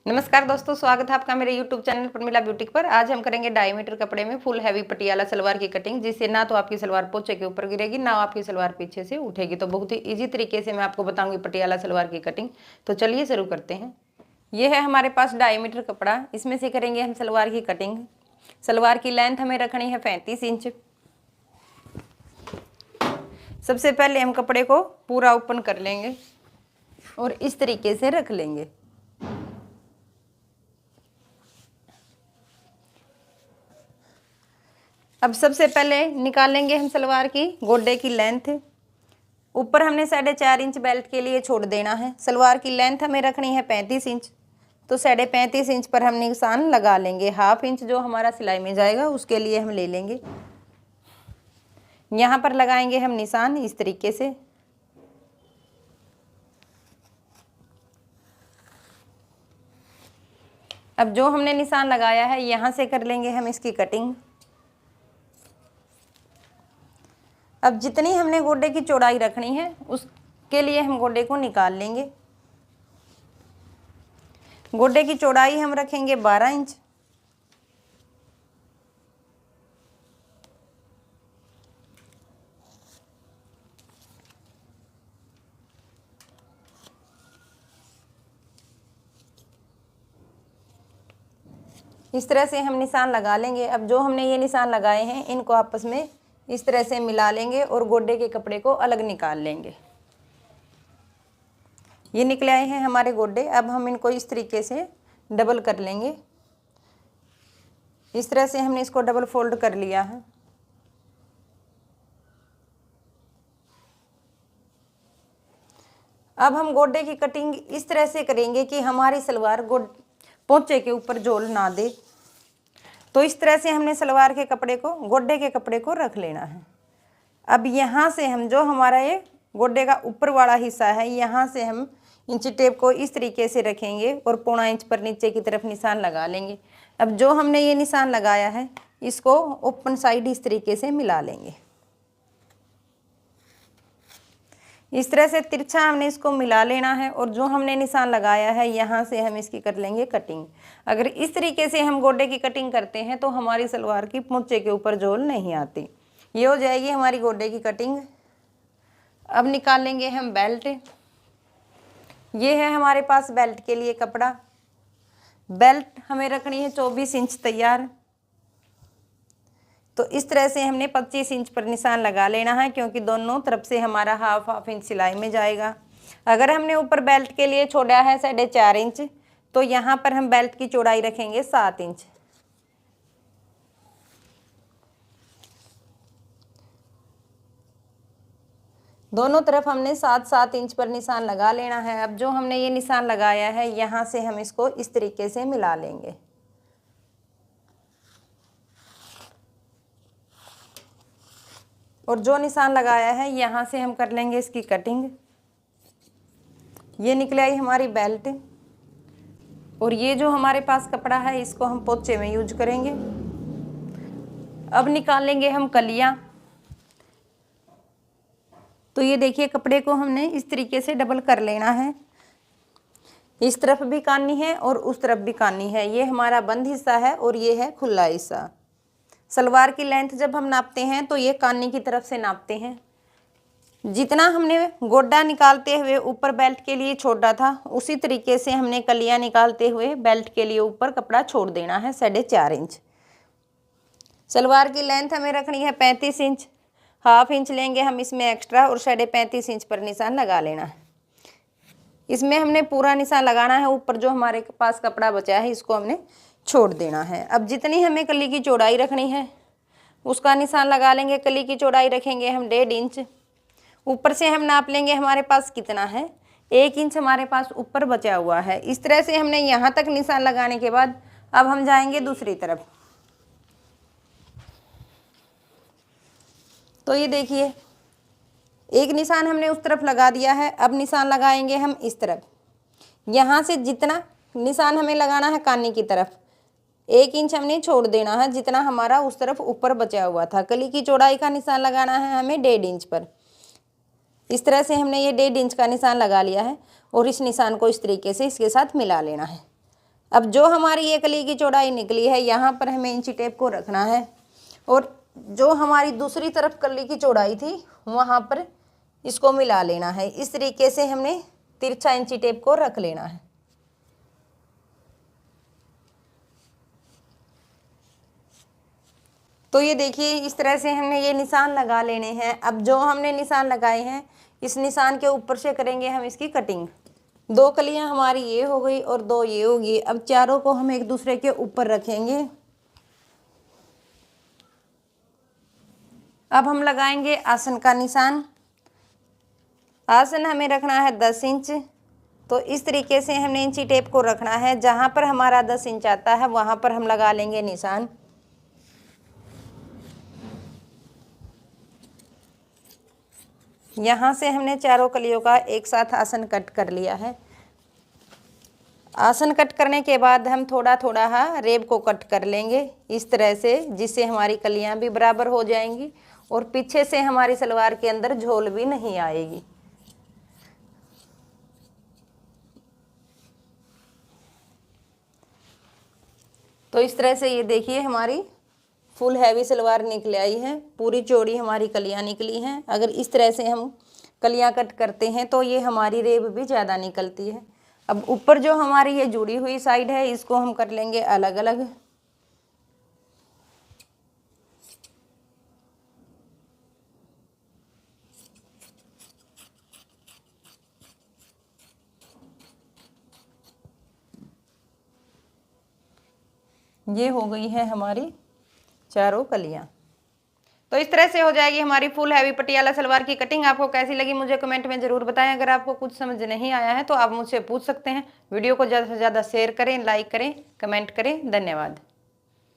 नमस्कार दोस्तों, स्वागत है आपका मेरे YouTube चैनल प्रमिला ब्यूटी पर। आज हम करेंगे 2.5 मीटर कपड़े में फुल हैवी पटियाला सलवार की कटिंग, जिससे ना तो आपकी सलवार पोंचे के ऊपर गिरेगी, ना आपकी सलवार पीछे से उठेगी। तो बहुत ही इजी तरीके से मैं आपको बताऊंगी पटियाला सलवार की कटिंग। तो चलिए शुरू करते हैं। ये है हमारे पास 2.5 मीटर कपड़ा, इसमें से करेंगे हम सलवार की कटिंग। सलवार की लेंथ हमें रखनी है 35 इंच। सबसे पहले हम कपड़े को पूरा ओपन कर लेंगे और इस तरीके से रख लेंगे। अब सबसे पहले निकालेंगे हम सलवार की गोड्डे की लेंथ। ऊपर हमने 4.5 इंच बेल्ट के लिए छोड़ देना है। सलवार की लेंथ हमें रखनी है 35 इंच, तो 35.5 इंच पर हम निशान लगा लेंगे। हाफ इंच जो हमारा सिलाई में जाएगा उसके लिए हम ले लेंगे। यहाँ पर लगाएंगे हम निशान इस तरीके से। अब जो हमने निशान लगाया है यहाँ से कर लेंगे हम इसकी कटिंग। अब जितनी हमने गोड्डे की चौड़ाई रखनी है उसके लिए हम गोड्डे को निकाल लेंगे। गोड्डे की चौड़ाई हम रखेंगे 12 इंच। इस तरह से हम निशान लगा लेंगे। अब जो हमने ये निशान लगाए हैं इनको आपस में इस तरह से मिला लेंगे और गोड्डे के कपड़े को अलग निकाल लेंगे। ये निकले आए हैं हमारे गोड्डे। अब हम इनको इस तरीके से डबल कर लेंगे। इस तरह से हमने इसको डबल फोल्ड कर लिया है। अब हम गोड्डे की कटिंग इस तरह से करेंगे कि हमारी सलवार पोंचे के ऊपर झोल ना दे। तो इस तरह से हमने सलवार के कपड़े को गोड्डे के कपड़े को रख लेना है। अब यहाँ से हम जो हमारा ये गोड्डे का ऊपर वाला हिस्सा है यहाँ से हम इंची टेप को इस तरीके से रखेंगे और 1.25 इंच पर नीचे की तरफ निशान लगा लेंगे। अब जो हमने ये निशान लगाया है इसको ओपन साइड इस तरीके से मिला लेंगे। इस तरह से तिरछा हमने इसको मिला लेना है और जो हमने निशान लगाया है यहाँ से हम इसकी कर लेंगे कटिंग। अगर इस तरीके से हम गोड्डे की कटिंग करते हैं तो हमारी सलवार की पोंचे के ऊपर झोल नहीं आती। ये हो जाएगी हमारी गोड्डे की कटिंग। अब निकाल लेंगे हम बेल्ट। ये है हमारे पास बेल्ट के लिए कपड़ा। बेल्ट हमें रखनी है 24 इंच तैयार। तो इस तरह से हमने 25 इंच पर निशान लगा लेना है, क्योंकि दोनों तरफ से हमारा हाफ इंच सिलाई में जाएगा। अगर हमने ऊपर बेल्ट के लिए छोड़ा है 4.5 इंच, तो यहाँ पर हम बेल्ट की चौड़ाई रखेंगे 7 इंच। दोनों तरफ हमने 7-7 इंच पर निशान लगा लेना है। अब जो हमने ये निशान लगाया है यहाँ से हम इसको इस तरीके से मिला लेंगे। और जो निशान लगाया है यहाँ से हम कर लेंगे इसकी कटिंग। ये निकले आई हमारी बेल्ट। और ये जो हमारे पास कपड़ा है इसको हम पोंचे में यूज करेंगे। अब निकाल लेंगे हम कलियाँ। तो ये देखिए कपड़े को हमने इस तरीके से डबल कर लेना है। इस तरफ भी कानी है और उस तरफ भी कानी है। ये हमारा बंद हिस्सा है और ये है खुला हिस्सा। सलवार की लेंथ जब हम नापते हैं तो ये कानी की तरफ से नापते हैं। जितना हमने गोड्डा निकालते हुए ऊपर बेल्ट के लिए छोड़ा था उसी तरीके से हमने कलियां निकालते हुए बेल्ट के लिए ऊपर कपड़ा छोड़ देना है 4.5 इंच। सलवार की लेंथ हमें रखनी है 35 इंच। हाफ इंच लेंगे हम इसमें एक्स्ट्रा और 35.5 इंच पर निशान लगा लेना है। इसमें हमने पूरा निशान लगाना है। ऊपर जो हमारे पास कपड़ा बचा है इसको हमने छोड़ देना है। अब जितनी हमें कली की चौड़ाई रखनी है उसका निशान लगा लेंगे। कली की चौड़ाई रखेंगे हम 1.5 इंच। ऊपर से हम नाप लेंगे हमारे पास कितना है। 1 इंच हमारे पास ऊपर बचा हुआ है। इस तरह से हमने यहाँ तक निशान लगाने के बाद अब हम जाएंगे दूसरी तरफ। तो ये देखिए एक निशान हमने उस तरफ लगा दिया है। अब निशान लगाएंगे हम इस तरफ। यहाँ से जितना निशान हमें लगाना है कानी की तरफ 1 इंच हमने छोड़ देना है, जितना हमारा उस तरफ ऊपर बचा हुआ था। कली की चौड़ाई का निशान लगाना है हमें 1.5 इंच पर। इस तरह से हमने ये 1.5 इंच का निशान लगा लिया है और इस निशान को इस तरीके से इसके साथ मिला लेना है। अब जो हमारी ये कली की चौड़ाई निकली है यहाँ पर हमें इंची टेप को रखना है और जो हमारी दूसरी तरफ कली की चौड़ाई थी वहाँ पर इसको मिला लेना है। इस तरीके से हमने तिरछा इंची टेप को रख लेना है। तो ये देखिए इस तरह से हमने ये निशान लगा लेने हैं। अब जो हमने निशान लगाए हैं इस निशान के ऊपर से करेंगे हम इसकी कटिंग। 2 कलियां हमारी ये हो गई और 2 ये होगी। अब चारों को हम एक दूसरे के ऊपर रखेंगे। अब हम लगाएंगे आसन का निशान। आसन हमें रखना है 10 इंच। तो इस तरीके से हमने इंची टेप को रखना है। जहाँ पर हमारा 10 इंच आता है वहाँ पर हम लगा लेंगे निशान। यहाँ से हमने चारों कलियों का एक साथ आसन कट कर लिया है। आसन कट करने के बाद हम थोड़ा थोड़ा रेब को कट कर लेंगे इस तरह से, जिससे हमारी कलियाँ भी बराबर हो जाएंगी और पीछे से हमारी सलवार के अंदर झोल भी नहीं आएगी। तो इस तरह से ये देखिए हमारी फुल हैवी सलवार निकल आई है। पूरी चौड़ी हमारी कलियां निकली हैं। अगर इस तरह से हम कलियां कट करते हैं तो ये हमारी रेब भी ज़्यादा निकलती है। अब ऊपर जो हमारी ये जुड़ी हुई साइड है इसको हम कर लेंगे अलग अलग। ये हो गई है हमारी चारों कलियां। तो इस तरह से हो जाएगी हमारी फुल हैवी पटियाला सलवार की कटिंग। आपको कैसी लगी मुझे कमेंट में ज़रूर बताएं। अगर आपको कुछ समझ नहीं आया है तो आप मुझसे पूछ सकते हैं। वीडियो को ज़्यादा से ज़्यादा शेयर करें, लाइक करें, कमेंट करें। धन्यवाद।